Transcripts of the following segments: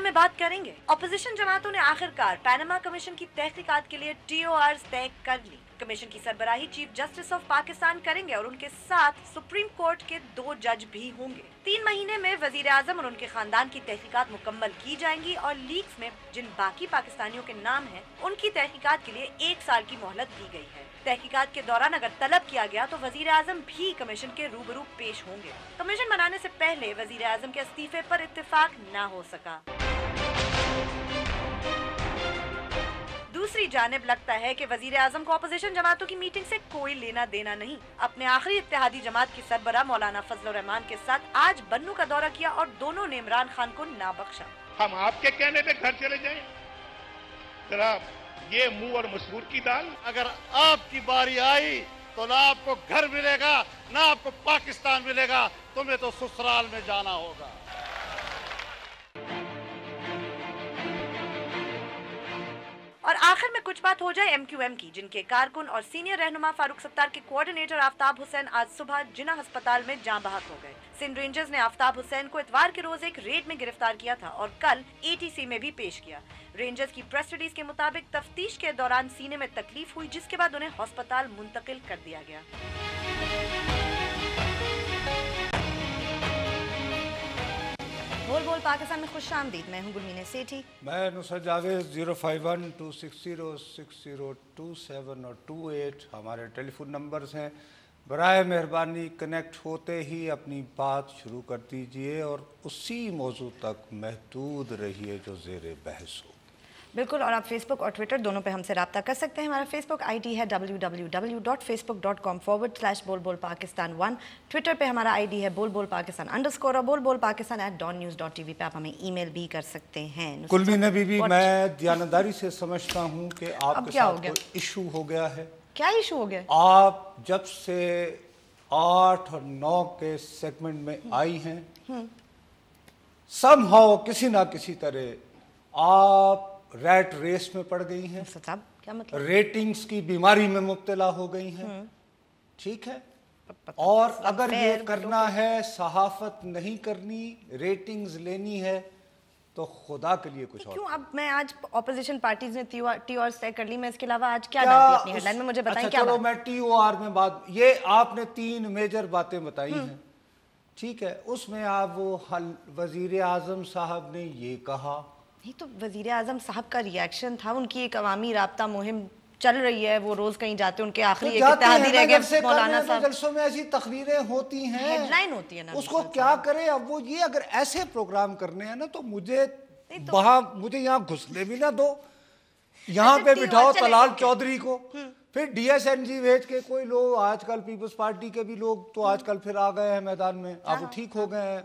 Programme में बात करेंगे। अपोजिशन जमातों ने आखिरकार पैनामा कमीशन की तहकीकात के लिए TORs तय कर ली। कमीशन की सरबराही चीफ जस्टिस ऑफ पाकिस्तान करेंगे और उनके साथ सुप्रीम कोर्ट के 2 जज भी होंगे। 3 महीने में वजीर आजम और उनके खानदान की तहकीकात मुकम्मल की जाएंगी और लीक्स में जिन बाकी पाकिस्तानियों के नाम हैं, उनकी तहकीकात के लिए 1 साल की मोहलत दी गई है। तहकीकात के दौरान अगर तलब किया गया तो वजीर आजम भी कमीशन के रूबरू पेश होंगे। कमीशन बनाने से पहले वजीर आजम के इस्तीफे पर इत्तेफाक न हो सका। दूसरी जानिब लगता है कि वजीर आजम को अपोजिशन जमातों की मीटिंग से कोई लेना देना नहीं। अपने आखिरी इत्तेहादी जमात की सरबराह मौलाना फजल रहमान के साथ आज बन्नू का दौरा किया और दोनों ने इमरान खान को ना बख्शा। हम आपके कहने पे घर चले जाएं? जरा ये मुंह और मसूर की दाल। अगर आपकी बारी आई तो ना आपको घर मिलेगा ना आपको पाकिस्तान मिलेगा, तुम्हें तो ससुराल में जाना होगा। और आखिर में कुछ बात हो जाए MQM की, जिनके कारकुन और सीनियर रहनुमा फारूक सत्तार के कोऑर्डिनेटर आफ्ताब हुसैन आज सुबह जिन्ना अस्पताल में जाँ बहक हो गए। सिंध रेंजर्स ने आफ्ताब हुसैन को इतवार के रोज एक रेड में गिरफ्तार किया था और कल ATC में भी पेश किया। रेंजर्स की प्रेस रिलीज के मुताबिक तफ्तीश के दौरान सीने में तकलीफ हुई, जिसके बाद उन्हें अस्पताल मुंतकिल कर दिया गया। बोल बोल पाकिस्तान में खुश आमदीद। मैं हूँ गुलमीना सेठी। मैं नुसरत जावेद। 051-260-6027 और 28 हमारे टेलीफोन नंबर्स हैं। बराए मेहरबानी कनेक्ट होते ही अपनी बात शुरू कर दीजिए और उसी मौजू तक महदूद रहिए जो ज़ेरे बहस हो। बिल्कुल, और आप फेसबुक और ट्विटर दोनों पे हमसे रब्ता कर सकते हैं। हमारा फेसबुक ID है www.facebook.com/बोलबोलपाकिस्तान1। ट्विटर पे हमारा ID है बोलबोलपाकिस्तान_ और बोलबोलपाकिस्तान@dawnnews.tv पे आप हमें ईमेल भी कर सकते हैं। कुलमीना बीबी, मैं दयानतदारी से समझता हूँ कि आपके साथ कोई इशू हो गया है। क्या इशू हो गया? आप जब से 8 और 9 के सेगमेंट में आई हैं, समहाउ किसी ना किसी तरह आप रैट रेस में पड़ गई हैं। साहब क्या मतलब? रेटिंग्स की बीमारी में मुब्तला हो गई हैं। ठीक है, और अगर ये करना है, सहाफत नहीं करनी, रेटिंग्स लेनी है, तो खुदा के लिए कुछ और। क्यों? अब मैं आज ऑपोजिशन पार्टीज ने TORs तय कर ली, मैं इसके अलावा आज क्या डालती अपनी हेडलाइन में? मुझे बताएं। क्या चलो मैं TOR में बात, ये आपने 3 मेजर बातें बताई हैं, ठीक है। उसमें आप वो वजीर आजम साहब ने ये कहा, नहीं तो वजीर आजम साहब का रिएक्शन था, उनकी एक अवामी राब्ता मुहिम चल रही है, वो रोज कहीं जाते हैं, उनके आखिरी एक इत्तेहादी रह गए मौलाना साहब। जलसों में ऐसी तकरीरें होती हैं, हेडलाइन होती है ना, उसको क्या करे। अब वो ये अगर ऐसे प्रोग्राम करने हैं ना, तो मुझे मुझे यहाँ घुसने भी ना दो, यहाँ पे बिठाओ तलाल चौधरी को, फिर DSNG भेज के कोई लोग, आजकल पीपल्स पार्टी के भी लोग तो आजकल फिर आ गए हैं मैदान में, अब ठीक हो गए हैं,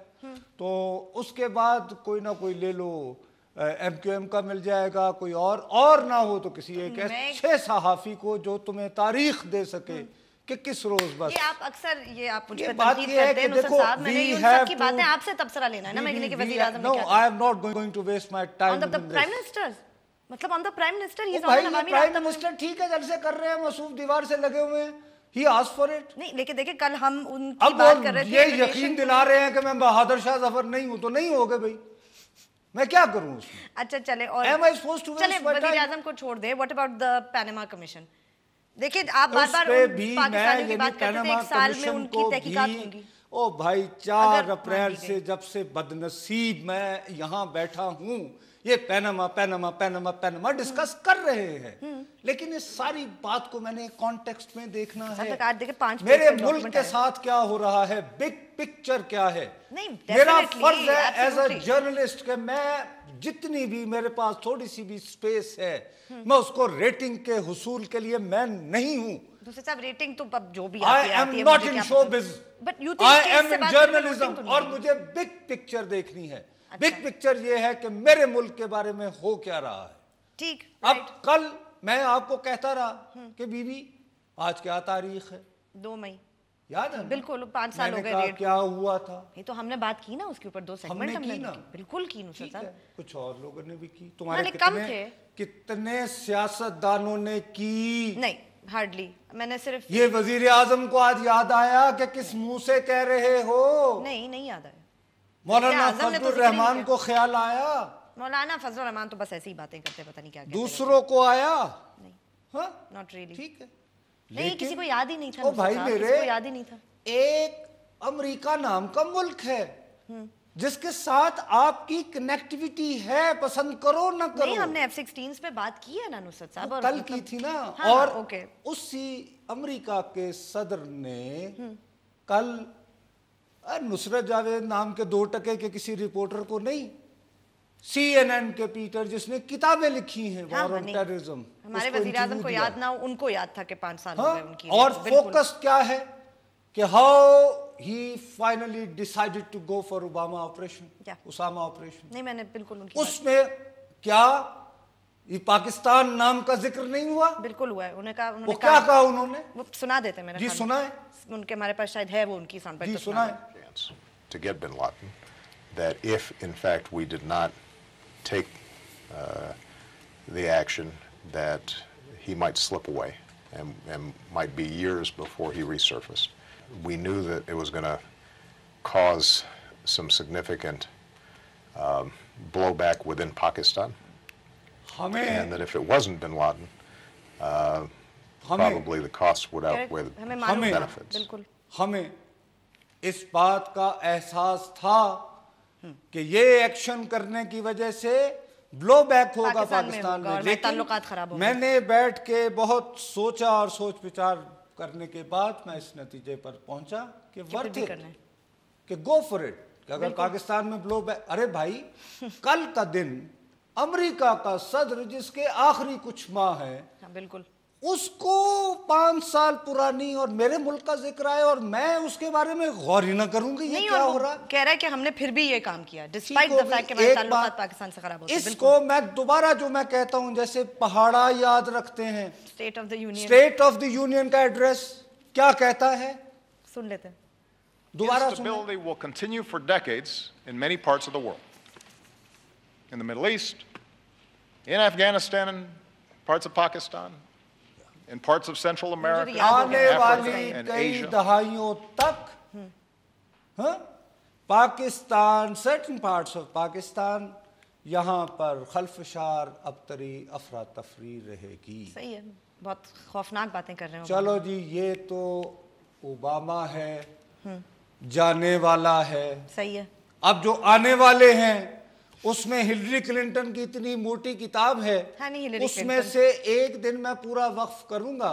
तो उसके बाद कोई ना कोई ले लो, MQM का मिल जाएगा, कोई और ना हो तो किसी एक अच्छे सहाफी को जो तुम्हें तारीख दे सके कि किस रोज। बस ये आप अक्सर ये आप मुझ पे बात तनकीद ये है करते कि हैं देखो, साहब, मैंने उन सब की बातें आपसे तबसरा लेना है ना, मैं कि वजीर आजम ने क्या I am not going to waste my time on the prime minister, मतलब on the prime minister. He prime minister ठीक है, जलसे कर रहे हैं, मसूफ दीवार से लगे हुए हैं, he asked for it। नहीं, लेकिन देखिए कल हम उनकी बात कर रहे थे, ये यकीन दिला रहे हैं कि मैं बहादुर शाह जफर नहीं हूं, तो नहीं होगे भाई, मैं क्या करूं उसमें। अच्छा चले, और चले वजीर आजम को छोड़ दे, what about the Panama commission? देखिए आप बार-बार पाकिस्तानियों की बात करते थे, 1 साल में उनकी तहकीकात होंगी। ओ भाई, 4 अप्रैल से जब से बदनसीब मैं यहाँ बैठा हूँ, ये पैनामा डिस्कस कर रहे हैं, लेकिन इस सारी बात को मैंने कॉन्टेक्स्ट में देखना है। मेरे मुल्क के साथ क्या हो रहा है, बिग पिक्चर क्या है। मेरा फर्ज है एज अ जर्नलिस्ट कि मैं जितनी भी मेरे पास थोड़ी सी भी स्पेस है, मैं उसको रेटिंग के हुसूल के लिए मैं नहीं हूँ। दूसरे साहब रेटिंग तो जो भी I am not in showbiz, I am in journalism, और मुझे बिग पिक्चर देखनी है। बिग पिक्चर ये है कि मेरे मुल्क के बारे में हो क्या रहा है। ठीक, अब कल मैं आपको कहता रहा कि बीबी आज क्या तारीख है? 2 मई, याद है? बिल्कुल 5 साल हो गए। क्या हुआ था? ये तो हमने बात की ना, उसके ऊपर 2 सेगमेंट हमने बिल्कुल की। नुसरत साहब, कुछ और लोगों ने भी की, तुम्हारे कितने सियासतदानों ने की? नहीं, हार्डली। मैंने सिर्फ ये वजीर आजम को आज याद आया कि किस मुंह से कह रहे हो? नहीं याद आया। मौलाना फजल रहमान को ख्याल आया? मौलाना फजल रहमान तो बस ऐसी ही बातें करते, पता नहीं क्या कहते दूसरों को आया नहीं, हाँ नॉट रियली, ठीक है, नहीं किसी को याद ही नहीं था, ओ भाई मेरे, किसी को याद ही नहीं था। एक अमेरिका नाम का मुल्क है जिसके साथ आपकी कनेक्टिविटी है, पसंद करो ना करो। नहीं, हमने F-16 पे बात की है ना नुसरत साहब, और कल की थी ना। हाँ, और ओके। उसी अमेरिका के सदर ने कल नुसरत जावेद नाम के 2 टके के किसी रिपोर्टर को नहीं, CNN के पीटर जिसने किताबें लिखी हैं वॉर ऑन टेररिज्म, हमारे वज़ीर-ए-आज़म को याद ना हो, उनको याद था कि 5 साल हो गए उनकी। और फोकस क्या है कि how he finally decided to go for Obama operation, Osama operation. नहीं, मैंने बिल्कुल उनकी उसमें क्या ये पाकिस्तान नाम का जिक्र नहीं हुआ? बिल्कुल हुआ है। उन्होंने कहा, वो क्या कहा उन्होंने? वो सुना देते मेरे जी, सुना है उनके, हमारे पास शायद है वो उनकी साउंड बाइट, जी सुना है। To get bin Laden, that if in fact we did not take the action, that he might slip away and might be years before he resurfaced. We knew that it was going to cause some significant blowback within Pakistan, and that if it wasn't bin Laden, probably the costs would outweigh the benefits. हमें इस बात का एहसास था कि ये action करने की वजह से ब्लो बैक होगा पाकिस्तान में, लेकिन मैंने बैठ के बहुत सोचा और सोच विचार करने के बाद मैं इस नतीजे पर पहुंचा कि वर्थ इट, कि गो फॉर इट, कि अगर पाकिस्तान में ब्लो बैक, अरे भाई कल का दिन अमेरिका का सदर जिसके आखिरी कुछ माह है, बिल्कुल उसको 5 साल पुरानी और मेरे मुल्क का जिक्र आए और मैं उसके बारे में गौर ही ना करूंगी, ये क्या हो रहा है? कह रहा है कि हमने फिर भी ये काम किया डिस्पाइट द फैक्ट कि हमारे ताल्लुकात पाकिस्तान से खराब होते हैं। इसको मैं दोबारा जो मैं कहता हूं, जैसे पहाड़ा याद रखते हैं, स्टेट ऑफ द यूनियन का एड्रेस क्या कहता है, सुन लेते हैं दोबारा। Instability will continue for decades in many parts of the world, in the Middle East, in Afghanistan, and parts of Pakistan, in parts of Central America, आने वाली and कई Asia. दहाइयों तक Pakistan, certain parts of Pakistan, यहाँ पर खल्फशार अबतरी अफरा तफरी रहेगी। सही है, बहुत खौफनाक बातें कर रहे हो। चलो जी, ये तो ओबामा है, जाने वाला है, सही है। अब जो आने वाले हैं उसमें हिलरी क्लिंटन की इतनी मोटी किताब है, उसमें से एक दिन मैं पूरा वक्फ करूंगा।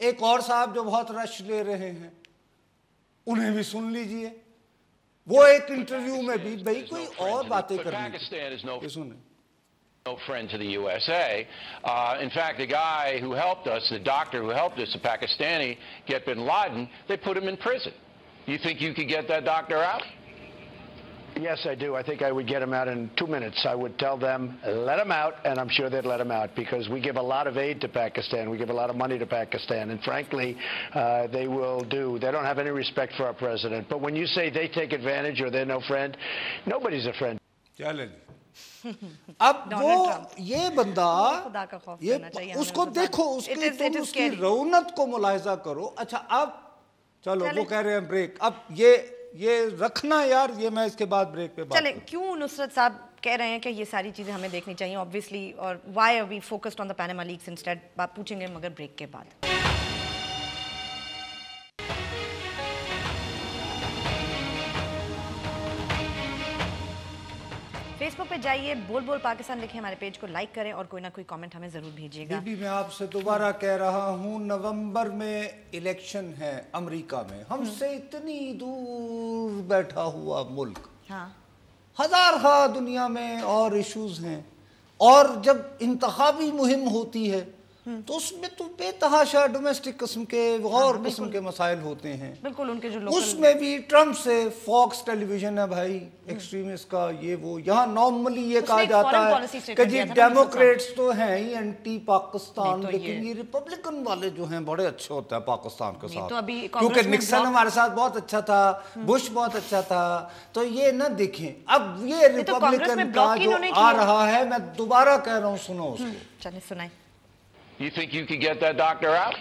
एक और साहब जो बहुत रश ले रहे हैं उन्हें भी सुन लीजिए, वो एक इंटरव्यू में भी भाई कोई और बातें करनी सुने। No friend to the USA. In fact, the guy who helped us, the doctor who helped us, the Pakistani, get bin Laden, they put him in prison. You think you could get that doctor out? Yes, I do. I think I would get him out in 2 minutes. I would tell them, let him out, and I'm sure they'd let him out because we give a lot of aid to Pakistan. We give a lot of money to Pakistan, and frankly, they will do. They don't have any respect for our president. But when you say they take advantage or they're no friend, nobody's a friend. अब वो ये बंदा, ये उसको देखो, उसकी रौनक को मुलाहिजा करो। अच्छा, अब चलो वो कह रहे हैं ब्रेक, अब ये रखना यार, ये मैं इसके बाद ब्रेक पे बात चले। क्यों नुसरत साहब कह रहे हैं कि ये सारी चीजें हमें देखनी चाहिए ऑब्वियसली, और why are we focused on the Panama leaks instead, बात पूछेंगे मगर ब्रेक के बाद। फेसबुक पे जाइए, बोल बोल पाकिस्तान लिखें, हमारे पेज को लाइक करें और कोई ना कोई कमेंट हमें जरूर भेजिएगा। बीबी, मैं आपसे दोबारा कह रहा हूँ, नवंबर में इलेक्शन है अमेरिका में, हमसे इतनी दूर बैठा हुआ मुल्क, हजार दुनिया में और इश्यूज हैं, और जब इंतखाबी मुहिम होती है तो उसमें तो बेतहाशा डोमेस्टिक किस्म के और किस्म के मसाइल होते हैं। बिल्कुल, उनके जो उसमें भी ट्रम्प से फॉक्स टेलीविजन है भाई, एक्सट्रीमिस्ट का ये वो, यहाँ नॉर्मली ये कहा जाता है कि जी डेमोक्रेट्स तो हैं ही एंटी पाकिस्तान, लेकिन ये रिपब्लिकन वाले जो हैं बड़े अच्छे होते हैं पाकिस्तान के साथ, क्योंकि निक्सन हमारे साथ बहुत अच्छा था, बुश बहुत अच्छा था, तो ये ना देखें। अब ये रिपब्लिकन का जो आ रहा है, मैं दोबारा कह रहा हूँ, सुनो उसको। चलिए सुनाए। You think you could get that doctor out?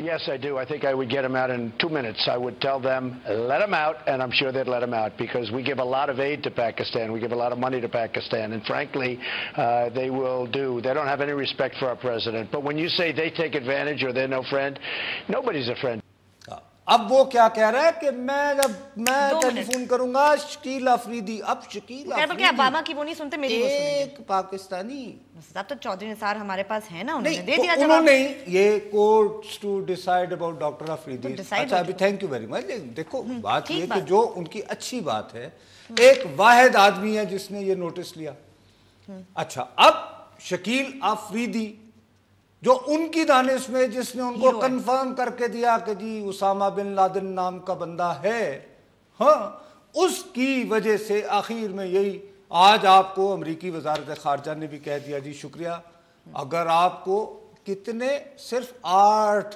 Yes, I do. I think I would get him out in 2 minutes. I would tell them, let him out, and I'm sure they'd let him out because we give a lot of aid to Pakistan. We give a lot of money to Pakistan, and frankly, they will do. They don't have any respect for our president. But when you say they take advantage or they're no friend, nobody's a friend. اب وہ کیا کہہ رہا ہے کہ میں ٹیلی phone کروں گا شکیل افریدی. اب شکیل افریدی اوباما کی وہ نہیں سنتے, میری ایک پاکستانی اب تو چودھری نثار ہمارے پاس ہے نا, انہوں نے دے دیا جواب. انہوں نے یہ courts to decide about doctor Afridi. اچھا ابھی تھینک یو ویری مچ. دیکھو بات یہ کہ جو ان کی اچھی بات ہے, ایک واحد آدمی ہے جس نے یہ نوٹس لیا. اچھا اب شکیل افریدی جو ان کی دانش میں جس نے ان کو کنفرم کر کے دیا کہ جی اسامہ بن لادن نام کا بندہ ہے, ہاں, اس کی وجہ سے آخر میں یہی آج آپ کو امریکی وزارت خارجہ نے بھی کہہ دیا جی شکریہ, اگر آپ کو کتنے صرف 8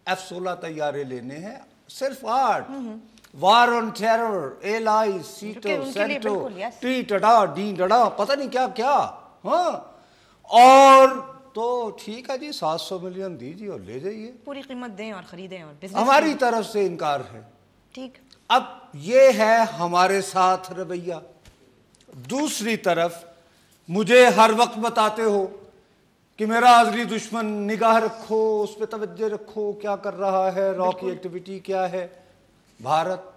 F-16 طیارے لینے ہیں, صرف 8, war on terror, L I, SEATO, CENTO, ٹی ٹڈا ڈی ڈڈا, پتہ نہیں کیا کیا, ہاں, اور تو ٹھیک ہے جی 700 ملین دیجیے اور لے جائیے, پوری قیمت دیں اور خریدیں, اور ہماری طرف سے انکار ہے. ٹھیک, اب یہ ہے ہمارے ساتھ رویہ. دوسری طرف مجھے ہر وقت بتاتے ہو کہ میرا ازلی دشمن, نگاہ رکھو, اس پہ توجہ رکھو, کیا کر رہا ہے, را کی ایکٹیویٹی کیا ہے. بھارت,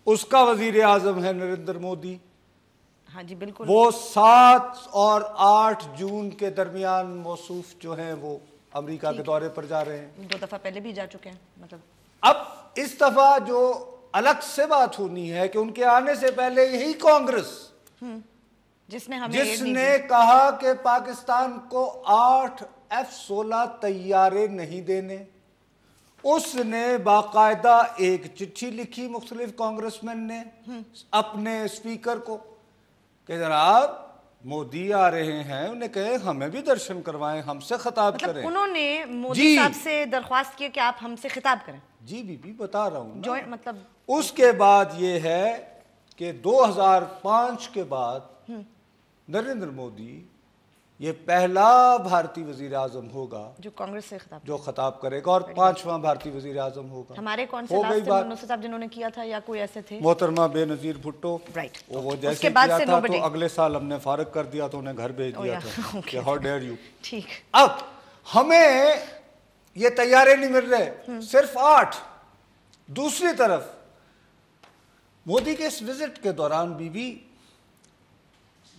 اس کا وزیر اعظم ہے نریندر مودی. ہاں جی بالکل, وہ 7 اور 8 جون کے درمیان موصوف جو ہیں وہ امریکہ کے دورے پر جا رہے ہیں. 2 دفعہ پہلے بھی جا چکے ہیں. مطلب اب اس دفعہ جو الگ سے بات ہونی ہے کہ ان کے آنے سے پہلے یہی کانگریس جس نے کہا کہ پاکستان کو 8 F-16 طیارے نہیں دینے, اس نے باقاعدہ ایک چٹھی لکھی مختلف کانگریسمین نے اپنے اسپیکر کو کہ جناب مودی آ رہے ہیں, انہیں کہے ہمیں بھی درشن کروائیں, ہم سے خطاب کریں. انہوں نے مودی صاحب سے درخواست کی کہ آپ ہم سے خطاب کریں. جی بی بی بتا رہا ہوں, مطلب اس کے بعد یہ ہے کہ 2005 کے بعد نریندر مودی یہ پہلا بھارتی وزیر اعظم ہوگا جو کانگریس سے خطاب کرے گا, اور 5واں بھارتی وزیر اعظم ہوگا. ہمارے کون سے لاسٹ منوسر صاحب جنہوں نے کیا تھا یا کوئی ایسے تھے؟ محترمہ بے نظیر بھٹو. وہ جیسے کیا تھا تو اگلے سال ہم نے فارغ کر دیا تو انہیں گھر بھیج دیا تھا کہ ہاؤ ڈیئر یو. ٹھیک, اب ہمیں یہ طیارے نہیں مل رہے, صرف 8. دوسری طرف مودی کے اس وزٹ کے دوران بھی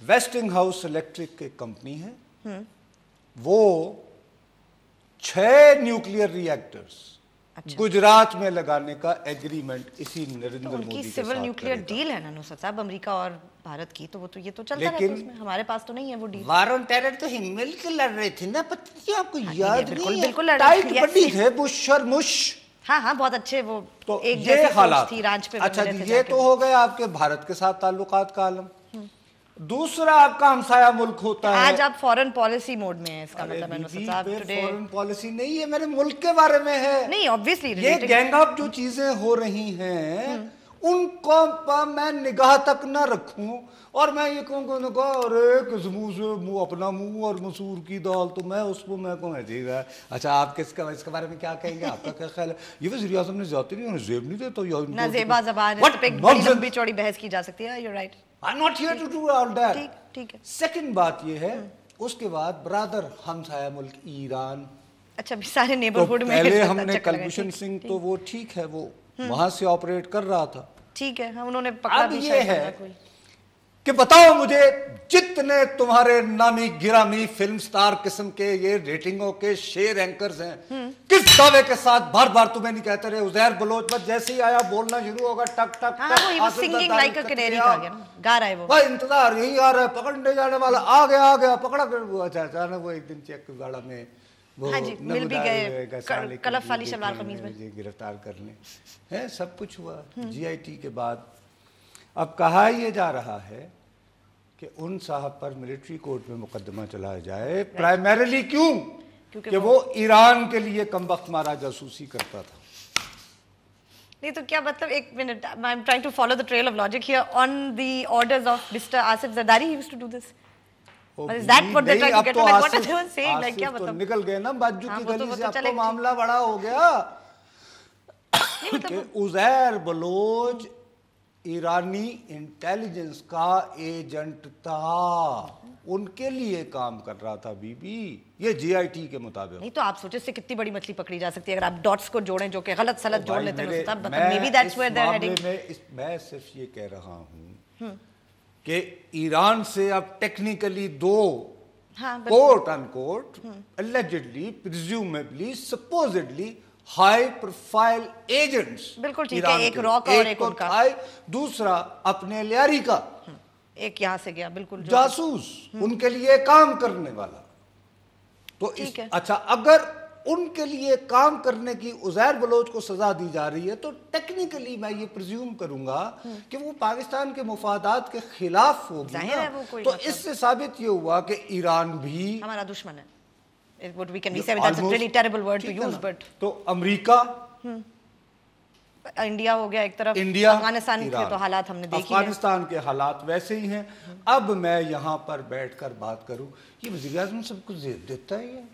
ویسٹنگ ہاؤس الیکٹرک ایک کمپنی ہے, وہ 6 نیوکلیئر ری ایکٹرز گجرات میں لگانے کا ایگریمنٹ اسی نریندر مودی کے ساتھ سول نیوکلیئر ڈیل ہے نا نصر صاحب, امریکہ اور بھارت کی, تو وہ تو یہ تو چلتا رہتا ہے اس میں, ہمارے پاس تو نہیں ہے وہ ڈیل. وار آن ٹیرر تو ہم مل کے لڑ رہے تھے نا, پتہ نہیں آپ کو یاد نہیں ہے, ٹائٹ بڈی تھے بش اور مش. ہاں بہت اچھے, وہ ایک جیسے حالات تھی رانچ پہ. اچھا جی, یہ تو ہو گئے آپ کے بھارت کے ساتھ تعلقات کا عالم. دوسرا آپ کا ہمسایہ ملک ہوتا ہے, آج آپ فورن پالیسی موڈ میں ہیں, اس کا مطلب ہے نصر صاحب فورن پالیسی نہیں ہے, میرے ملک کے بارے میں ہے. نہیں obviously یہ گینگ اپ جو چیزیں ہو رہی ہیں ان کو میں نگاہ تک نہ رکھوں اور میں یہ کہوں کہ ارے کس منہ سے اپنا منہ اور مسور کی دال, تو میں اس کو میں کہوں جی گا. اچھا آپ اس کے بارے میں کیا کہیں گے, آپ کا کیا خیال ہے؟ یہ وزیر اعظم نے زیادتی نہیں, انہیں زیب نہیں دیتا, نہ زیبا زبان ہے, ایک بڑی لمبی چوڑی بحث کی جا سکتی ہے. You're right. I'm not here to do all that. ٹھیک ہے. سیکنڈ بات یہ ہے, اس کے بعد برادر ہمسایہ ملک ایران. اچھا بھی سارے نیبرہڈ میں پہلے ہم نے کلبھوشن سنگھ تو وہ ٹھیک ہے, وہ وہاں سے آپریٹ کر رہا تھا, ٹھیک ہے, انہوں نے پکڑا بھی. اب یہ ہے کہ بتاؤ مجھے جتنے تمہارے نامی گرامی فلم سٹار قسم کے یہ ریٹنگوں کے شیر اینکرز ہیں, کس دعوے کے ساتھ بار بار تمہیں نہیں کہتے رہے عزیر بلوچ پر جیسے ہی آیا بولنا شروع ہوگا ٹک ٹک گا رہا ہے, وہ انتظار یہی آ رہا ہے, پکڑنے جانے والا آ گیا پکڑا کر. وہ اچھا وہ ایک دن چیک گاڑا میں وہ مل بھی گئے کلف والی شلوار قمیض میں, گرفتار کرنے ہے, سب کچھ ہوا. جی آئی ٹی کے بعد اب کہا یہ جا رہا ہے کہ ان صاحب پر ملٹری کورٹ میں مقدمہ چلایا جائے, پرائمیرلی کیوں کہ وہ ایران کے لیے کم وقت مارا جاسوسی کرتا تھا. نہیں تو کیا مطلب, ایک minute, I'm trying to follow the trail of logic here. On the orders of Mr. Asif Zardari, he used to do this. Is that what they're trying to get? Like, what are they saying? Like, क्या तो मतलब? निकल गए ना बाजू की गली से, अब तो चलेगा। मामला बड़ा हो गया कि उज़ैर बलोच ईरानी इंटेलिजेंस का एजेंट था, उनके लिए काम कर रहा था बीबी, ये जीआईटी के मुताबिक। नहीं तो आप सोचे इससे कितनी बड़ी मछली पकड़ी जा सकती है अगर आप डॉट्स को जोड़ें जो कि गलत सलत जोड़ लेते हैं, maybe that's where they are heading. मैं सिर्फ ये कह रहा हूँ कि ईरान से अब टेक्निकली दो quote unquote allegedly, presumably, supposedly high profile agents, बिल्कुल ठीक है, एक रॉक और एक उनका, दूसरा अपने लियारी का, एक यहाँ से गया बिल्कुल जासूस, उनके लिए काम करने वाला। तो अच्छा, अगर उनके लिए काम करने की उज़ैर बलोच को सजा दी जा रही है तो टेक्निकली मैं ये प्रिज्यूम करूंगा कि वो पाकिस्तान के मुफादात के खिलाफ होगी ना। तो इससे साबित ये हुआ कि ईरान भी हमारा दुश्मन है। What we can be saying, that's a really terrible word to use, but तो अमेरिका, इंडिया हो गया एक तरफ, इंडिया, अफगानिस्तान के तो हालात हमने देखे, अफगानिस्तान के हालात वैसे ही हैं। अब मैं यहाँ पर बैठकर बात करूं, ये वज़ीर आज़म सब कुछ जेब देता है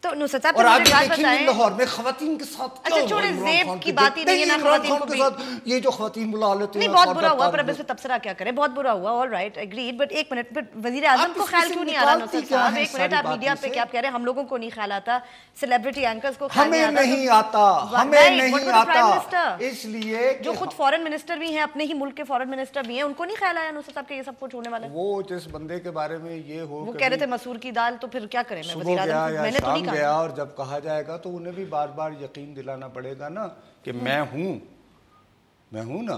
तो नुसरत साहब, और आप देखेंगे लाहौर में ख़वातीन के साथ क्या अच्छा छोड़े जेब की बात ही नहीं है ना, ख़वातीन को भी ये जो ख़वातीन बुला लेते हैं, नहीं बहुत बुरा हुआ, पर अब इसमें तबसरा क्या करें, बहुत बुरा हुआ, ऑल राइट एग्रीड, बट एक मिनट, बट वज़ीर आज़म को ख्याल क्यों नहीं आ रहा नुसरत साहब? एक मिनट, आप मीडिया पे क्या कह रहे हैं, हम लोगों को नहीं ख्याल आता, सेलिब्रिटी एंकर्स को हमें नहीं आता, हमें नहीं आता, इसलिए जो खुद फॉरेन मिनिस्टर भी हैं, अपने ही मुल्क के फॉरेन मिनिस्टर भी हैं, उनको नहीं ख्याल आया नुसरत साहब के ये सब कुछ होने वाला है? वो जिस बंदे के बारे में ये हो, वो कह रहे थे मसूर की दाल, तो फिर क्या करें? मैं वज़ीर आज़म, मैंने तो नहीं कहा, और जब कहा जाएगा तो उन्हें भी बार बार यकीन दिलाना पड़ेगा ना कि मैं हूं ना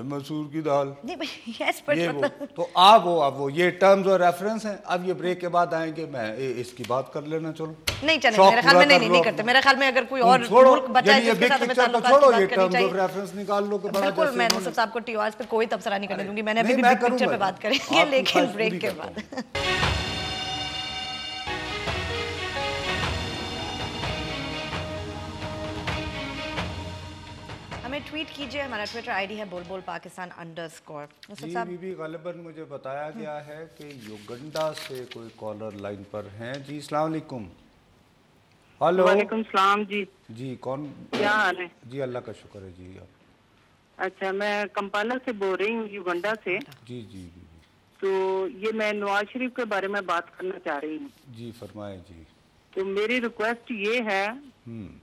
मसूर की दाल। यस, बट तो अब वो ये टर्म्स और रेफरेंस हैं। अब ये ब्रेक के बाद आएंगे, मैं इसकी बात कर लेना। चलो नहीं चले, मेरे ख्याल में नहीं करते, मेरे ख्याल में अगर कोई और मुल्क बचा है जिसके साथ हमें ताल्लुकात छोड़ो, ये टर्म्स और रेफरेंस निकाल लो। बिल्कुल, मैं नुसरत साहब को टीआरएस पे कोई तबसरा नहीं करने दूंगी, मैंने अभी बिग पिक्चर पे बात करेंगे, लेकिन ब्रेक के बाद। ट्वीट कीजिए, हमारा ट्विटर आईडी है बोल पाकिस्तान _। जी बीबी, गालिबन मुझे बताया गया है कि युगंडा से कोई कॉलर लाइन पर हैं। जी अस्सलाम वालेकुम। हेलो। वालेकुम सलाम जी। जी कौन, क्या हाल है? जी अल्लाह का शुक्र है जी। अच्छा, मैं कंपाला से बोल रही हूँ, युगंडा से। जी जी बीबी। तो ये मैं नवाज शरीफ के बारे में बात करना चाह रही हूँ। जी फरमाएं जी। तो मेरी रिक्वेस्ट ये है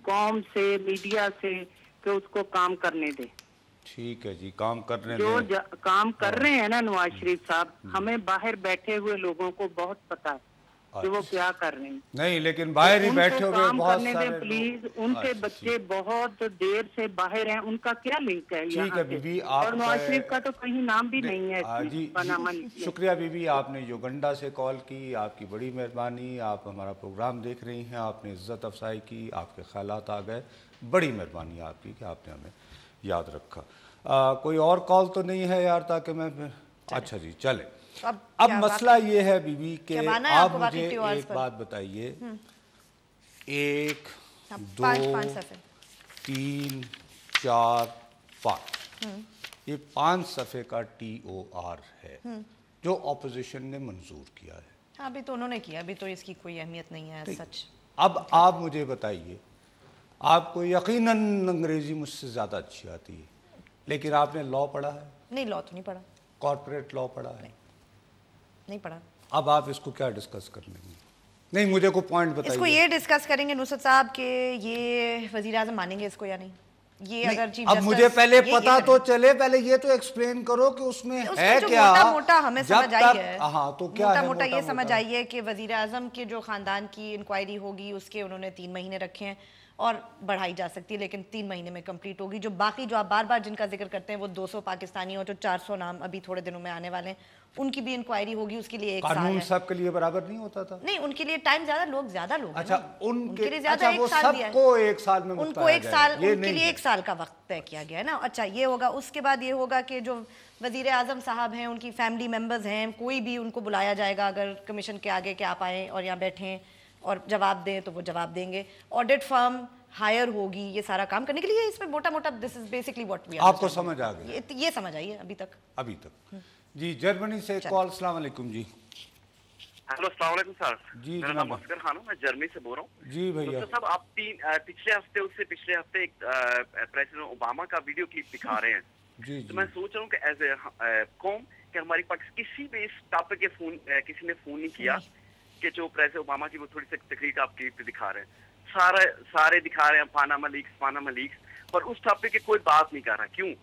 कौम से, मीडिया से, कि उसको काम करने दे। ठीक है जी, काम करने जो दे। काम कर रहे हैं ना नवाज शरीफ साहब, हमें बाहर बैठे हुए लोगों को बहुत पता है कि वो क्या कर रहे हैं। नहीं, लेकिन बाहर ही बैठे हुए बहुत सारे प्लीज, उनके बच्चे बहुत देर से बाहर हैं, उनका क्या लिंक है? ठीक है बीबी, और नवाज शरीफ का तो कहीं नाम भी नहीं है। जी शुक्रिया बीबी, आपने युगंडा से कॉल की, आपकी बड़ी मेहरबानी। आप हमारा प्रोग्राम देख रही हैं, आपने इज्जत अफसाई की, आपके ख्यालात आ गए, बड़ी मेहरबानी आपकी कि आपने हमें याद रखा। कोई और कॉल तो नहीं है यार, ताकि मैं अच्छा जी चले। अब मसला ये है बीबी कि आप मुझे एक बात बताइए, 1 2 3 4 5 ये 5 सफ़े का TOR है जो ऑपोजिशन ने मंजूर किया है। अभी तो उन्होंने किया, अभी तो इसकी कोई अहमियत नहीं है सच। अब आप मुझे बताइए, आपको यकीनन अंग्रेजी मुझसे ज़्यादा अच्छी आती है, लेकिन आपने लॉ पढ़ा है? नहीं, लॉ तो नहीं पढ़ा। कॉर्पोरेट लॉ पढ़ा है? नहीं पढ़ा। अब आप इसको क्या डिस्कस कर लेंगे? नहीं, मुझे को पॉइंट बताइए। इसको ये डिस्कस करेंगे नुसरत साहब के ये वज़ीर आज़म मानेंगे इसको या नहीं? ये अगर चीफ अब मुझे पहले पता तो चले, पहले ये तो एक्सप्लेन करो कि उसमें है क्या। मोटा हमें समझ आई है। हाँ, तो क्या है? मोटा ये समझ आई है कि वज़ीर आज़म के जो खानदान की इंक्वायरी होगी उसके उन्होंने 3 महीने रखे हैं और बढ़ाई जा सकती है, लेकिन 3 महीने में कंप्लीट होगी। जो बाकी जो आप बार बार जिनका जिक्र करते हैं वो 200 पाकिस्तानी और जो 400 नाम अभी थोड़े दिनों में आने वाले हैं, उनकी भी इंक्वायरी होगी, उसके लिए 1 साल है। कानून सबके लिए बराबर नहीं होता था? नहीं, उनके लिए टाइम ज्यादा, लोग ज्यादा लोग। अच्छा, उनके लिए ज्यादा 1 साल दिया है। सबको 1 साल में उनको 1 साल, उनके लिए 1 साल का वक्त तय किया गया है ना। अच्छा, ये होगा। उसके बाद ये होगा कि जो वज़ीर आज़म साहब हैं, उनकी फैमिली मेम्बर्स हैं, कोई भी उनको बुलाया जाएगा अगर कमीशन के आगे कि आप आएँ और यहाँ बैठें और जवाब दें, तो वो जवाब देंगे। ऑडिट फर्म हायर होगी ये सारा काम करने के लिए। इसमें मोटा मोटा this is basically what we आपको समझ आ गया? ये समझ आई है अभी तक। जी जर्मनी से कॉल। अस्सलाम वालेकुम जी। हेलो अस्सलाम वालेकुम सर। जी मेरा नाम असगर खान है, मैं जर्मनी से बोल रहा हूँ। जी भैया। डॉक्टर साहब, आप पिछले हफ्ते उससे पिछले हफ्ते एक प्रेसिडेंट ओबामा का वीडियो क्लिप दिखा रहे हैं। जी तो मैं सोच रहा हूँ कि एज ए कौम कि हमारी किसी भी इस टॉपिक के किसी ने फोन नहीं किया कि जो प्रेसिडेंट ओबामा की वो थोड़ी सी तकरीर आप क्लिप पे दिखा रहे हैं। सारे दिखा रहे हैं पानामा लीक्स, पर उस टॉपिक की कोई बात नहीं कर रहा, क्यों?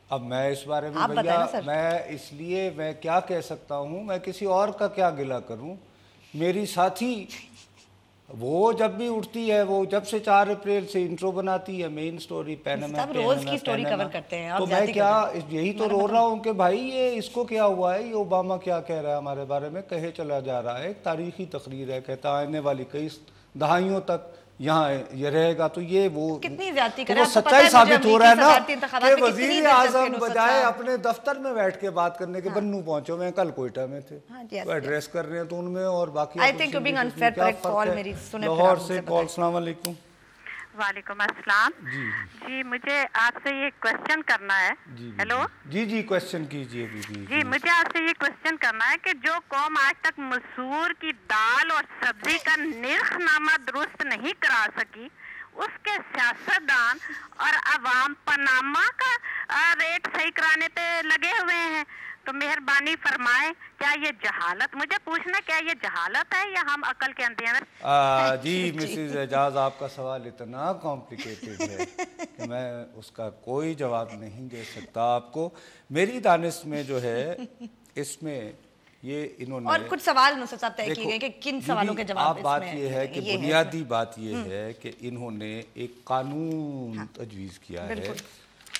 अब मैं इस बारे में भैया मैं क्या कह सकता हूँ, मैं किसी और का क्या गिला करूँ। मेरी साथी वो जब भी उठती है, वो जब से 4 अप्रैल से इंट्रो बनाती है, मेन स्टोरी पैनामा, रोज की स्टोरी कवर करते हैं। तो मैं क्या यही तो रो रहा हूँ कि भाई ये इसको क्या हुआ है, ये ओबामा क्या कह रहा है हमारे बारे में, कहे चला जा रहा है। एक तारीखी तकरीर है, कहता आने वाली कई दहाइयों तक यहाँ ये रहेगा। तो ये वो कितनी ज्यादती कर रहा है, वो सच्चाई साबित हो रहा है ना कि वजीर आजम बजाय अपने दफ्तर में बैठ के बात करने के बन्नू पहुंचे, मैं कल कोयटा में थे, वो एड्रेस कर रहे हैं तो उनमें और बाकी लाहौर से कॉल। अस्सलाम वालेकुम। वालेकुम अस्सलाम। जी मुझे आपसे ये क्वेश्चन करना है। हेलो जी क्वेश्चन कीजिए बीबी। जी मुझे आपसे ये क्वेश्चन करना है कि जो कौम आज तक मसूर की दाल और सब्जी का निर्खनामा दुरुस्त नहीं करा सकी, उसके सियासतदान और अवाम पनामा का रेट सही कराने पे लगे हुए हैं। तो मेहरबानी फरमाएं, क्या ये जहालत, मुझे पूछना क्या ये जहालत है या हम अकल के अंधे में? जी मिसेज एजाज, आपका सवाल इतना कॉम्प्लिकेटेड है कि मैं उसका कोई जवाब नहीं दे सकता आपको। मेरी दानिश में जो है इसमें ये इन्होंने और कुछ सवाल नुसरत साहब तय किए गए कि किन सवालों के जवाब इसमें बात ये है कि बुनियादी बात ये है कि इन्होंने एक कानून तजवीज़ किया है।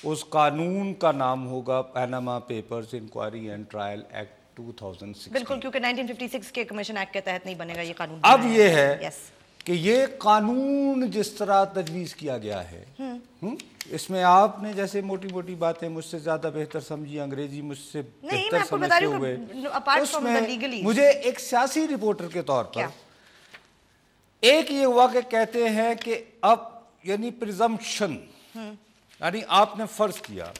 उस कानून का नाम होगा Panama papers inquiry and trial act 2006। बिल्कुल, क्योंकि 1956 के कमीशन एक्ट के तहत नहीं बनेगा ये कानून। अब ये है कि ये कानून जिस तरह तजवीज़ किया गया है, इसमें आपने जैसे मोटी मोटी बातें मुझसे ज्यादा बेहतर समझी, अंग्रेजी मुझसे बेहतर समझते हुए, उसमें मुझे एक सियासी रिपोर्टर के तौर पर एक ये हुआ कि कहते हैं कि अब यानी प्रिजम्पशन, यानी आपने फर्ज किया,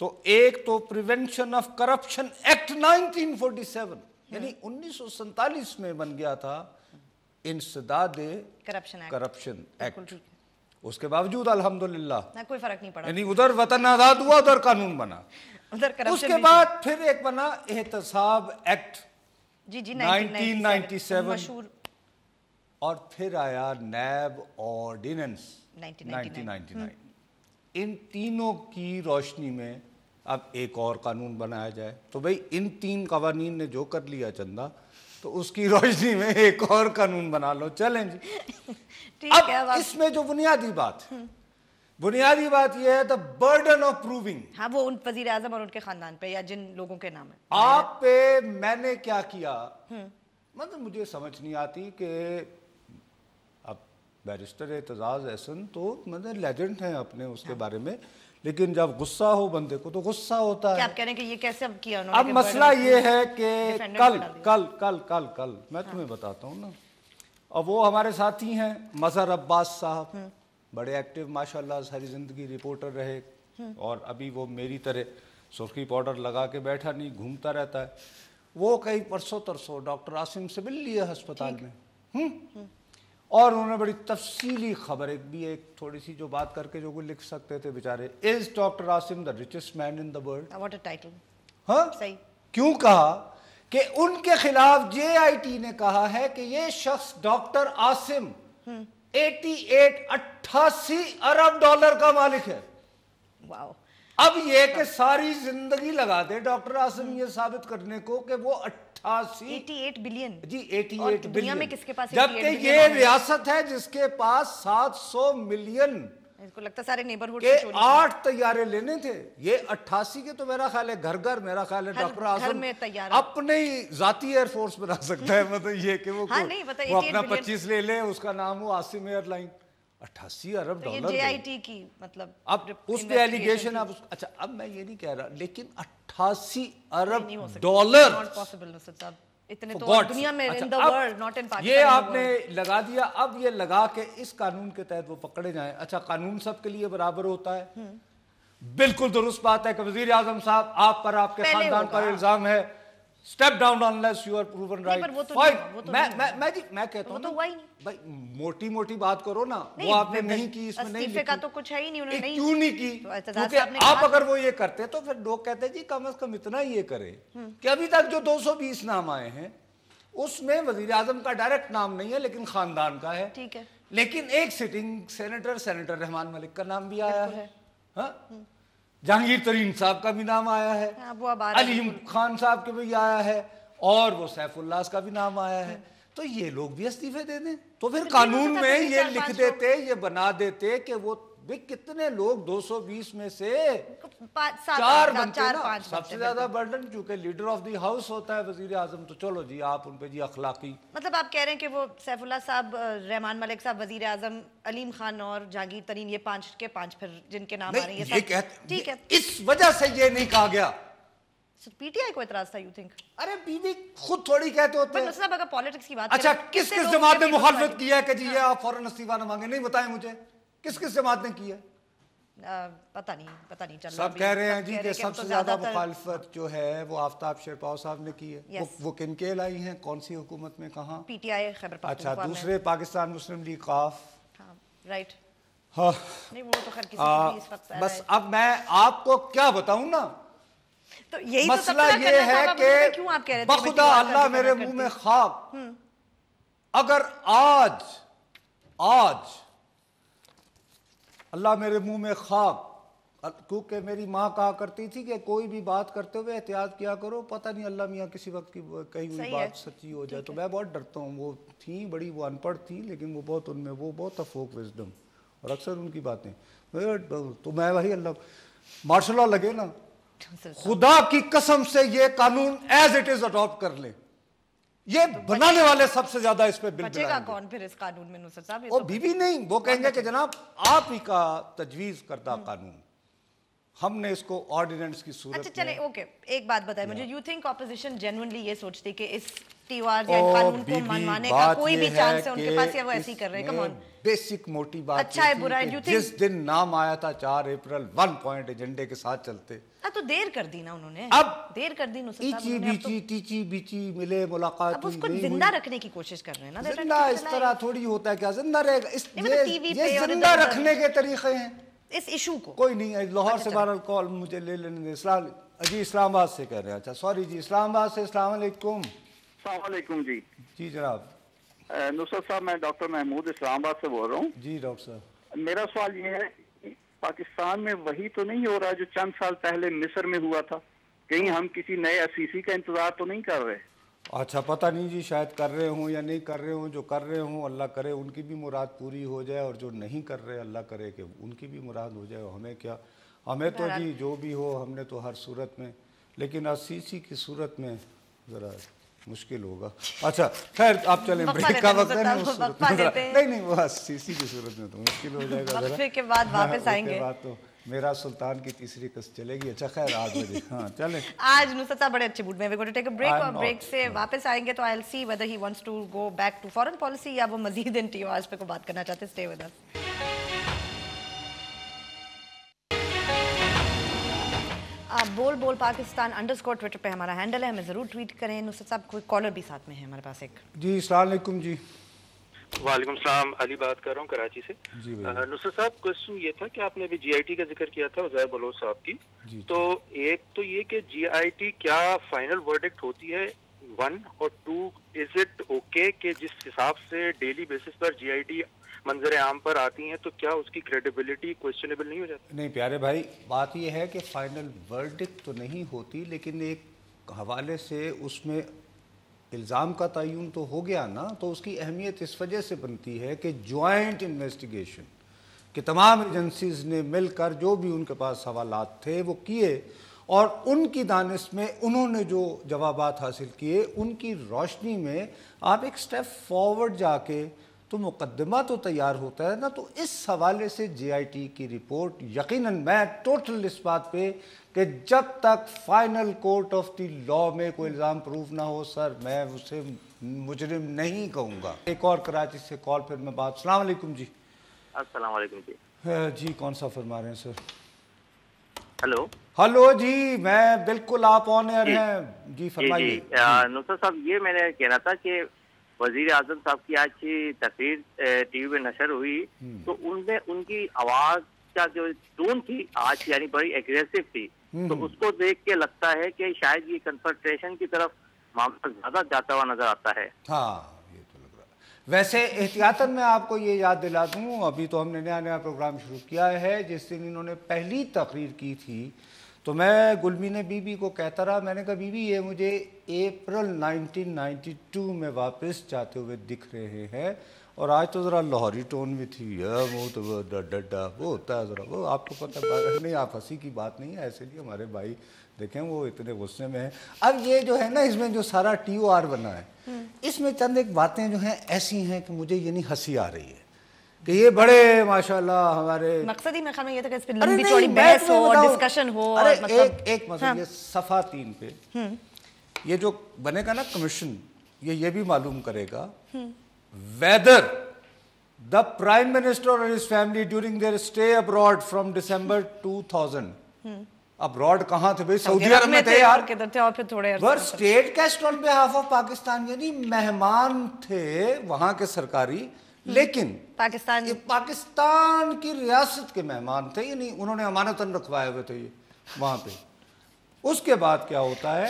तो एक तो प्रिवेंशन ऑफ करप्शन एक्ट 1947 यानी 1947 में बन गया था इंसदाद करप्शन एक्ट। उसके बावजूद अल्हम्दुलिल्लाह कोई फर्क नहीं पड़ा, यानी उधर वतन आजाद हुआ, उधर कानून बना। उसके बाद फिर एक बना एहतसाब एक्ट 1997 और फिर आया नैब ऑर्डिनेंस 1999। इन तीनों की रोशनी में अब एक और कानून बनाया जाए। तो भाई इन 3 कवानीन ने जो कर लिया चंदा, तो उसकी रोशनी में एक और कानून बना लो, चलें जी। अब इसमें जो बुनियादी बात यह है द बर्डन ऑफ प्रूविंग। हाँ, वो उन वजीर आजम और उनके खानदान पे या जिन लोगों के नाम है आप पे मैंने क्या किया, मतलब मुझे समझ नहीं आती कि बैरिस्टर एतजाज एहसन तो मतलब लेजेंड हैं अपने उसके बारे में, लेकिन जब गुस्सा हो बंदे को तो गुस्सा होता है। आप कह रहे हैं कि ये कैसे अब किया उन्होंने? अब मसला ये है कि कल मैं तुम्हें बताता हूँ ना। अब वो हमारे साथी हैं मजहर अब्बास साहब, बड़े एक्टिव माशाल्लाह, सारी जिंदगी रिपोर्टर रहे और अभी वो मेरी तरह सुर्खी पाउडर लगा के बैठा नहीं, घूमता रहता है। वो कई परसों तरसों डॉक्टर आसिम से मिल लिया अस्पताल में, और उन्होंने बड़ी तफसीली खबर एक थोड़ी सी जो बात करके जो कोई लिख सकते थे बेचारे। Is doctor Asim the richest man in the world? What a title. हाँ सही। क्यों कहा कि उनके खिलाफ JIT ने कहा है कि ये शख्स डॉक्टर आसिम 88 अरब डॉलर का मालिक है। वाओ। अब ये कि सारी जिंदगी लगा दे डॉक्टर आसिम ये साबित करने को कि वो 88 बिलियन जी 88 दुनिया में किसके पास, जबकि ये रियासत है जिसके पास 700 मिलियन, इसको लगता सारे नेबरहुड के 8 तैयारे लेने थे। ये 88 के तो मेरा ख्याल है घर मेरा ख्याल है डॉक्टर आसिम अपने ही जाती एयरफोर्स बना सकता है। मतलब ये कि वो अपना 25 ले उसका नाम हो आसिम एयरलाइन। 88 अरब डॉलर JIT की, मतलब अब उस पे एलिगेशन आप अच्छा, अब मैं ये नहीं कह रहा, लेकिन 88 अरब डॉलर इतने तो दुनिया में in the world, not in Pakistan. ये आपने लगा दिया। अब ये लगा के इस कानून के तहत वो पकड़े जाएं। अच्छा, कानून सबके लिए बराबर होता है, बिल्कुल दुरुस्त बात है कि वजीर आजम साहब आप पर, आपके खानदान पर इल्जाम है Step down unless you are proven right. पर वो तो Fine. नहीं, वो तो मैं कहता हूँ तो हुआ ही नहीं भाई, मोटी बात करो ना, वो आपने नहीं की, इसमें नहीं इस्तीफे का तो कुछ है ही नहीं, उन्होंने क्यों नहीं की? क्योंकि आप अगर वो ये करते तो फिर लोग कहते जी कम से कम इतना ये करे कि अभी तक जो 220 नाम आए हैं उसमें वजीर आजम का डायरेक्ट नाम नहीं है लेकिन खानदान का है, ठीक है, लेकिन एक सिटिंग सेनेटर रहमान मलिक का नाम भी आया है, जहांगीर तरीन साहब का भी नाम आया है, अलीम खान साहब के भी आया है, और वो सैफुल्लाह का भी नाम आया है। तो ये लोग भी इस्तीफे दे दें तो फिर कानून में ये लिख देते, ये बना देते कि वो भी कितने लोग 220 में से 4 बनते ना, सबसे ज्यादा बर्डन चूंकि लीडर ऑफ द हाउस होता है वजीर आजम, तो चलो जी आप उन पे जी अखलाकी, मतलब आप कह रहे हैं कि वो सैफुल्लाह साहब, रहमान मलिक साहब, वजीर आजम, अलीम खान और जहांगीर तरीन, ये 5 के 5 फिर जिनके नाम आ रहे हैं ये सब ठीक है, इस वजह से ये नहीं कहा गया। पीटीआई को एतराज था, यू थिंक? अरे बीवी खुद थोड़ी कहते होते हैं। अगर पॉलिटिक्स की बात अच्छा, किस किस जमात ने मुखालफत की है कि जी ये आप फौरन इस्तीफा न मांगे? नहीं बताएं मुझे, किस किस जमात ने की है? पता नहीं चल रहा। सब कह रहे हैं जी कि सबसे ज्यादा मुखालफत जो है वो आफ्ताब शेरपाव साहब ने की है। वो किन के लाई हैं, कौन सी हुकूमत में, कहाँ? पीटीआई खैबर पख्तूनख्वा में। अच्छा, दूसरे पाकिस्तान मुस्लिम लीग काफ, राइट। हाँ नहीं, वो तो खैर किसी की इस वक्त बस अब मैं आपको क्या बताऊं ना, तो यही मसला ये है कि बखुदा अल्लाह मेरे मुंह में खाक, अगर आज अल्लाह मेरे मुंह में खाक, क्योंकि मेरी माँ कहा करती थी कि कोई भी बात करते हुए एहतियात किया करो, पता नहीं अल्लाह मियाँ किसी वक्त की कही हुई बात सच्ची हो जाए। तो मैं बहुत डरता हूँ। वो थी बड़ी, वो अनपढ़ थी, लेकिन वो बहुत उनमें वो बहुत अफोक विजडम, और अक्सर उनकी बातें तो मैं वही अल्लाह मार्शल लॉ लगे ना, खुदा की कसम से ये कानून एज इट इज अडॉप्ट कर ले, ये बनाने वाले सबसे ज्यादा इस पे बिल बचेगा कौन फिर इस कानून में? नुसरत साहब, वो बीबी नहीं, वो कहेंगे कि जनाब आप ही का तजवीज करता कानून, हमने इसको ऑर्डिनेंस की सूरत। अच्छा चले, ओके, एक बात बताए मुझे, यू थिंक ऑपोजिशन जेन्युइनली ये सोचती कि इस टीओआर या कानून को मनवाने का कोई भी चांस है उनके पास, या वो ऐसे ही कर रहे हैं? कम ऑन, बेसिक मोटी बात अच्छा है बुरा है, जिस दिन नाम आया था 4 अप्रैल 1 पॉइंट एजेंडे के साथ चलते, तो देर कर दी ना उन्होंने, अब देर कर दी टीची बीची मिले मुलाकात, अब उसको जिंदा रखने की कोशिश कर रहे हैं ना। जिंदा इस तरह थोड़ी होता है, क्या जिंदा रहेगा? ये जिंदा रखने के तरीके हैं इस इशू को। कोई नहीं, लाहौर से बहरहाल कॉल मुझे ले लेने दे। जी इस्लामाबाद से कह रहे हैं। अच्छा सॉरी जी, इस्लामाबाद से। अस्सलाम वालेकुम। अस्सलाम वालेकुम जी। जी जनाब। नुसरत साहब, मैं डॉक्टर महमूद इस्लामाबाद से बोल रहा हूँ। जी डॉक्टर साहब, मेरा सवाल ये है, पाकिस्तान में वही तो नहीं हो रहा जो चंद साल पहले मिस्र में हुआ था? कहीं हम किसी नए असीसी का इंतजार तो नहीं कर रहे? अच्छा पता नहीं जी, शायद कर रहे हों या नहीं कर रहे हों। जो कर रहे हों अल्लाह करे उनकी भी मुराद पूरी हो जाए, और जो नहीं कर रहे अल्लाह करे कि उनकी भी मुराद हो जाए। हमें क्या, हमें तो जी जो भी हो, हमने तो हर सूरत में, लेकिन असीसी की सूरत में ज़रा मुश्किल होगा। अच्छा खैर आप चलें, ब्रेक का वक्त है नहीं वो असीसी की सूरत में तो मुश्किल हो जाएगा। वक्फे के बाद वापस आएंगे, तो मेरा सुल्तान की तीसरी कस्त चलेगी। अच्छा खैर 8 बजे हाँ चलें। आज नुसरत साहब बड़े अच्छे मूड में, we going to take a break, और ब्रेक से वापस आएंगे तो I will see whether he wants to go back to foreign policy या वो मजीद इन टीओआरएस पे को बात करना चाहते हैं। Stay with us. आप बोल पाकिस्तान _ ट्विटर पे हमारा हैंडल है, हमें जरूर ट्वीट करें। नुसरत साहब कोई कॉलर भी साथ में है हमारे पास एक। जी अस्सलाम वालेकुम जी। वालेकुम सलाम, अली बात कर रहा हूँ कराची से। नुसरत साहब क्वेश्चन ये था कि आपने अभी जीआईटी का जिक्र किया था उज़ैर बलोच साहब की, तो एक तो ये कि जीआईटी क्या फाइनल वर्डिक्ट होती है 1, और 2 इज इट ओके कि जिस हिसाब से डेली बेसिस पर जीआईटी मंजर आम पर आती हैं तो क्या उसकी क्रेडिबिलिटी क्वेश्चनेबल नहीं हो जाती? नहीं प्यारे भाई, बात यह है कि फाइनल वर्डिक्ट तो नहीं होती, लेकिन एक हवाले से उसमें इल्ज़ाम का तयन तो हो गया ना, तो उसकी अहमियत इस वजह से बनती है कि जॉइंट इन्वेस्टिगेशन कि तमाम एजेंसीज ने मिलकर जो भी उनके पास सवालात थे वो किए, और उनकी दानिश में उन्होंने जो जवाबात हासिल किए उनकी रोशनी में आप एक स्टेप फॉरवर्ड जाके तो मुकदमा तो तैयार होता है ना। तो इस हवाले से जीआईटी की रिपोर्ट यकीनन मैं टोटल इस बात पे कि जब तक final court of the law में कोई इल्ज़ाम प्रूफ ना हो सर, मैं उसे मुजरिम नहीं कहूँगा। एक और कराची से कॉल, फिर मैं बात। अस्सलाम वालेकुम जी। अस्सलाम वालेकुम जी। जी कौन सा फरमा रहे हैं सर? ہلو ہلو جی، میں بالکل آپ آن ایئر ہیں جی، فرمائیے. نصرت صاحب، یہ میں نے کہنا تھا کہ وزیر اعظم صاحب کی آج کی تقریر ٹی وی پہ نشر ہوئی تو ان میں ان کی آواز کا جو ٹون تھی آج یعنی بڑی ایگریسو تھی، تو اس کو دیکھ کے لگتا ہے کہ شاید یہ کنفرنٹیشن کی طرف معاملہ زیادہ جاتا ہوا نظر آتا ہے. ہاں یہ تو لگ رہا ہے. ویسے احتیاطاً میں آپ کو یہ یاد دلا دوں، ابھی تو ہم نے نیا پروگرام شروع کیا ہے. جس دن انہوں نے پہلی تقریر کی تھی تو میں گلمین بی بی کو کہتا رہا، میں نے کہا بی بی یہ مجھے اپریل 1992 میں واپس جاتے ہوئے دکھ رہے ہیں، اور آج تو ذرا لاہوری ٹون بھی تھی، وہ تو وہ ہوتا ہے ذرا، وہ آپ کو پتہ نہیں، آپ ہنسی کی بات نہیں ہے ایسے لیے ہمارے بھائی دیکھیں وہ اتنے غصے میں ہیں. اب یہ جو ہے نا اس میں جو سارا ٹی او آر بنا ہے، اس میں چند ایک باتیں جو ہیں ایسی ہیں کہ مجھے یہ نہیں ہنسی آ رہی ہے کہ یہ بڑے ماشاءاللہ ہمارے مقصد ہی میں خیال میں یہ تھا کہ اس پہ لمبی چوڑی بحث ہو، ڈسکشن ہو. ایک مسئلہ یہ صفحہ 3 پہ یہ جو بنے گا نا کمیشن، یہ بھی معلوم کرے گا whether the Prime Minister or his family during their stay abroad from December 2000 abroad کہاں تھے بھئی؟ سعودی عرب میں تھے یار. were state guest on behalf of Pakistan، یعنی مہمان تھے وہاں کے سرکاری، لیکن پاکستان کی ریاست کے مہمان تھے، یعنی انہوں نے امانتاً رکھوائے ہوئے تھے یہ وہاں پہ. اس کے بعد کیا ہوتا ہے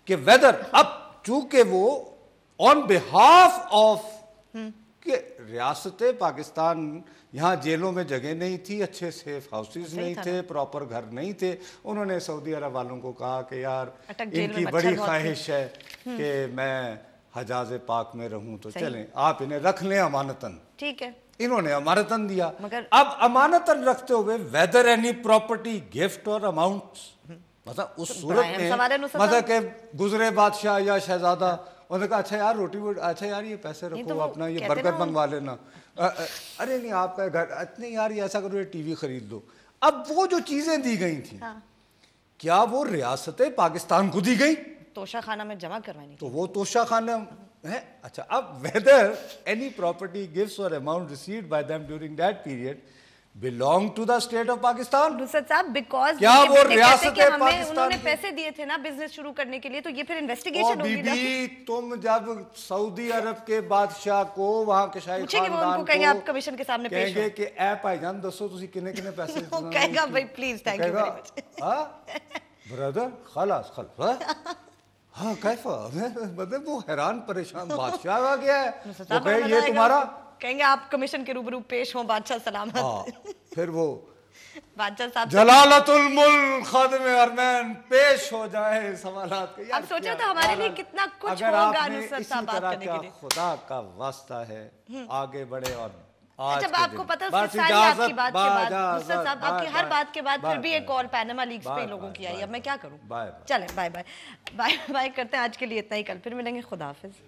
کہ ویدر اب چونکہ وہ آن بہاف آف کہ ریاست پاکستان، یہاں جیلوں میں جگہ نہیں تھی، اچھے سیف ہاؤسز نہیں تھے، پراپر گھر نہیں تھے، انہوں نے سعودی عرب والوں کو کہا کہ یار ان کی بڑی خواہش ہے کہ میں حجاز پاک میں رہوں، تو چلیں آپ انہیں رکھ لیں امانتاً. ٹھیک ہے، انہوں نے امانتاً دیا. اب امانتاً رکھتے ہوئے ویدر اینی پراپرٹی گفٹ اور اماؤنٹس، مطلب اس صورت میں مطلب کہ گزرے بادشاہ یا شہزادہ انہوں نے کہا اچھا یار روٹی اچھا یار یہ پیسے رکھو اپنا، یہ برگر منگوا لینا، ارے نہیں آپ کا گھر اتنے یار یہ ایسا کرو یہ ٹی وی خرید لو. اب وہ جو چیزیں دی گئی تھیں کیا وہ ریاست پاکستان کو دی گئی؟ توشہ خانہ میں جمع کروانی، تو وہ توشہ خانہ ہے. اچھا اب whether any property gifts or amount received by them during that period belong to the state of Pakistan. نصرت صاحب بیکاز کیا وہ ریاست پاکستان، انہوں نے پیسے دیے تھے نا بزنس شروع کرنے کے لیے، تو یہ پھر انویسٹیگیشن ہوگی نا. تم جب سعودی عرب کے بادشاہ کو وہاں کے شاہی خاندان کو کہیں گے آپ کمیشن کے سامنے پیش کہیں گے کہ اے بھائی جان دسو تسی کنے پیسے وہ کہے گا بھائی please thank you very much brother خلاص ہاں کیفا، مطلب وہ حیران پریشان بادشاہ آ گیا ہے، وہ کہے یہ تمہارا، کہیں گے آپ کمیشن کے روبرو پیش ہوں بادشاہ سلامت. پھر وہ بادشاہ صاحب جلالت الملک خادم ارمین پیش ہو جائے سوالات کے. اب سوچو تو ہمارے لیے کتنا کچھ ہوگا نصرت صاحب بات کرنے کے لیے. خدا کا واسطہ ہے آگے بڑھے. اور جب آپ کو پتا ساری آپ کی بات کے بعد نصرت صاحب آپ کی ہر بات کے بعد پھر بھی ایک اور پیناما لیکس پہ لوگوں کی آئی، اب میں کیا کروں. چلیں بائے بائے بائے بائے کرتے ہیں، آج کے لیے اتنا ہی، کل پھر ملیں گے، خدا حافظ.